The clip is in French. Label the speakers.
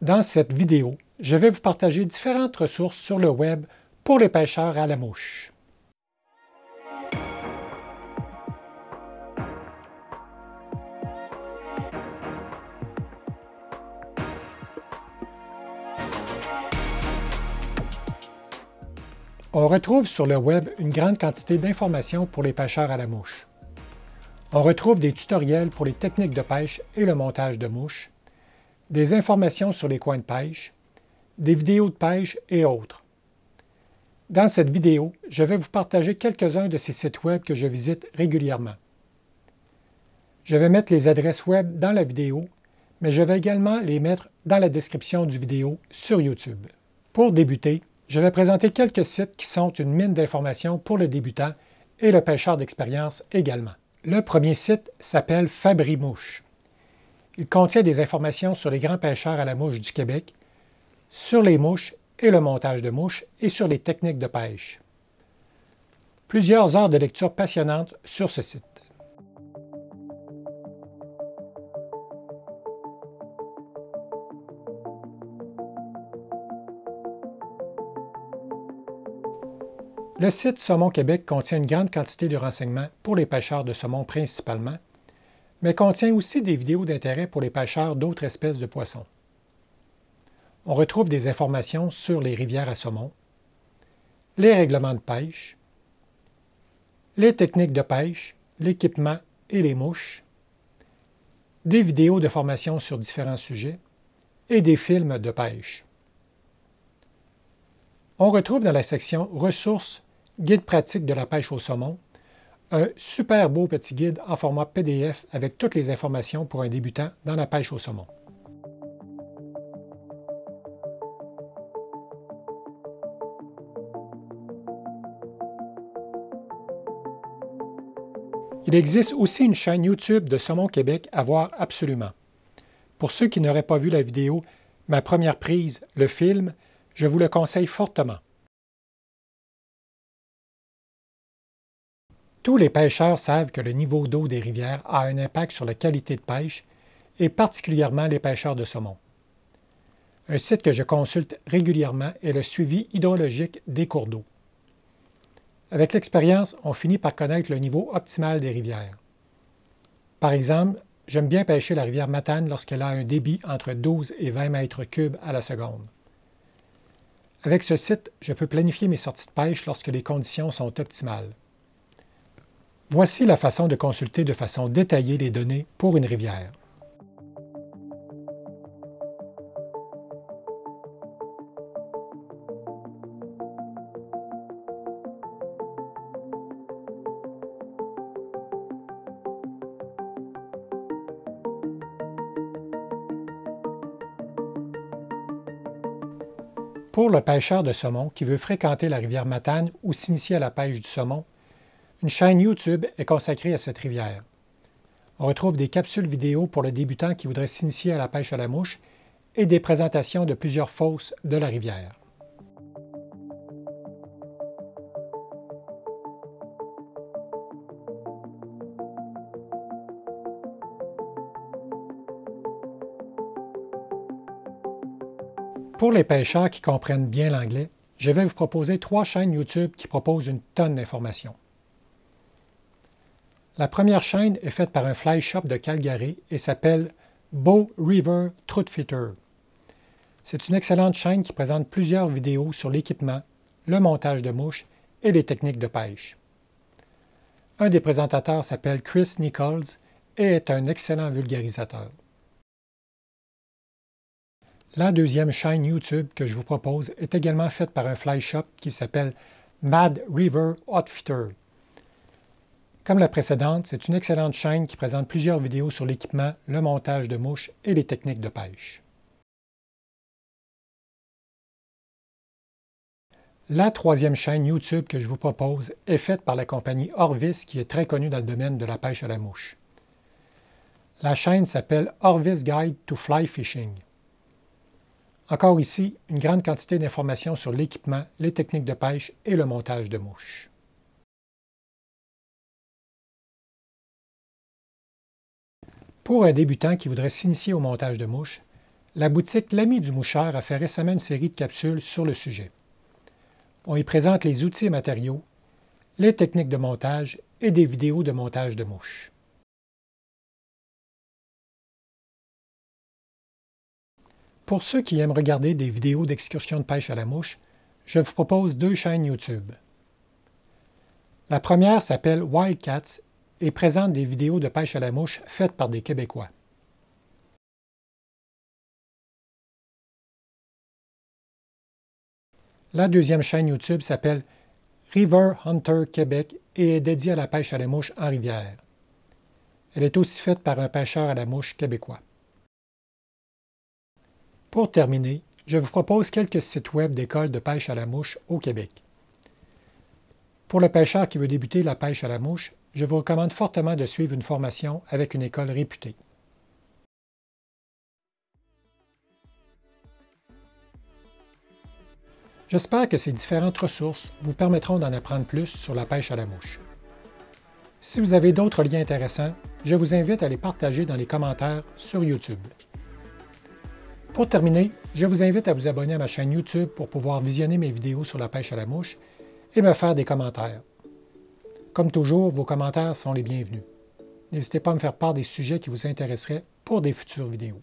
Speaker 1: Dans cette vidéo, je vais vous partager différentes ressources sur le web pour les pêcheurs à la mouche. On retrouve sur le web une grande quantité d'informations pour les pêcheurs à la mouche. On retrouve des tutoriels pour les techniques de pêche et le montage de mouches, des informations sur les coins de pêche, des vidéos de pêche et autres. Dans cette vidéo, je vais vous partager quelques-uns de ces sites web que je visite régulièrement. Je vais mettre les adresses web dans la vidéo, mais je vais également les mettre dans la description du vidéo sur YouTube. Pour débuter, je vais présenter quelques sites qui sont une mine d'informations pour le débutant et le pêcheur d'expérience également. Le premier site s'appelle Fabri-Mouche. Il contient des informations sur les grands pêcheurs à la mouche du Québec, sur les mouches et le montage de mouches et sur les techniques de pêche. Plusieurs heures de lecture passionnantes sur ce site. Le site Saumon Québec contient une grande quantité de renseignements pour les pêcheurs de saumon principalement, mais contient aussi des vidéos d'intérêt pour les pêcheurs d'autres espèces de poissons. On retrouve des informations sur les rivières à saumon, les règlements de pêche, les techniques de pêche, l'équipement et les mouches, des vidéos de formation sur différents sujets et des films de pêche. On retrouve dans la section Ressources, guide pratique de la pêche au saumon, un super beau petit guide en format PDF avec toutes les informations pour un débutant dans la pêche au saumon. Il existe aussi une chaîne YouTube de Saumon Québec à voir absolument. Pour ceux qui n'auraient pas vu la vidéo « Ma première prise, le film », je vous le conseille fortement. Tous les pêcheurs savent que le niveau d'eau des rivières a un impact sur la qualité de pêche, et particulièrement les pêcheurs de saumon. Un site que je consulte régulièrement est le suivi hydrologique des cours d'eau. Avec l'expérience, on finit par connaître le niveau optimal des rivières. Par exemple, j'aime bien pêcher la rivière Matane lorsqu'elle a un débit entre 12 et 20 mètres cubes à la seconde. Avec ce site, je peux planifier mes sorties de pêche lorsque les conditions sont optimales. Voici la façon de consulter de façon détaillée les données pour une rivière. Pour le pêcheur de saumon qui veut fréquenter la rivière Matane ou s'initier à la pêche du saumon, une chaîne YouTube est consacrée à cette rivière. On retrouve des capsules vidéo pour le débutant qui voudrait s'initier à la pêche à la mouche et des présentations de plusieurs fosses de la rivière. Pour les pêcheurs qui comprennent bien l'anglais, je vais vous proposer 3 chaînes YouTube qui proposent une tonne d'informations. La première chaîne est faite par un fly shop de Calgary et s'appelle Bow River Troutfitter. C'est une excellente chaîne qui présente plusieurs vidéos sur l'équipement, le montage de mouches et les techniques de pêche. Un des présentateurs s'appelle Chris Nichols et est un excellent vulgarisateur. La deuxième chaîne YouTube que je vous propose est également faite par un fly shop qui s'appelle Mad River Outfitter. Comme la précédente, c'est une excellente chaîne qui présente plusieurs vidéos sur l'équipement, le montage de mouches et les techniques de pêche. La troisième chaîne YouTube que je vous propose est faite par la compagnie Orvis qui est très connue dans le domaine de la pêche à la mouche. La chaîne s'appelle Orvis Guide to Fly Fishing. Encore ici, une grande quantité d'informations sur l'équipement, les techniques de pêche et le montage de mouches. Pour un débutant qui voudrait s'initier au montage de mouches, La boutique L'Ami du moucheur a fait récemment une série de capsules sur le sujet. On y présente les outils et matériaux, les techniques de montage et des vidéos de montage de mouches. Pour ceux qui aiment regarder des vidéos d'excursions de pêche à la mouche, je vous propose 2 chaînes YouTube. La première s'appelle Wildcats et présente des vidéos de pêche à la mouche faites par des Québécois. La deuxième chaîne YouTube s'appelle River Hunter Québec et est dédiée à la pêche à la mouche en rivière. Elle est aussi faite par un pêcheur à la mouche québécois. Pour terminer, je vous propose quelques sites web d'écoles de pêche à la mouche au Québec. Pour le pêcheur qui veut débuter la pêche à la mouche, je vous recommande fortement de suivre une formation avec une école réputée. J'espère que ces différentes ressources vous permettront d'en apprendre plus sur la pêche à la mouche. Si vous avez d'autres liens intéressants, je vous invite à les partager dans les commentaires sur YouTube. Pour terminer, je vous invite à vous abonner à ma chaîne YouTube pour pouvoir visionner mes vidéos sur la pêche à la mouche et me faire des commentaires. Comme toujours, vos commentaires sont les bienvenus. N'hésitez pas à me faire part des sujets qui vous intéresseraient pour des futures vidéos.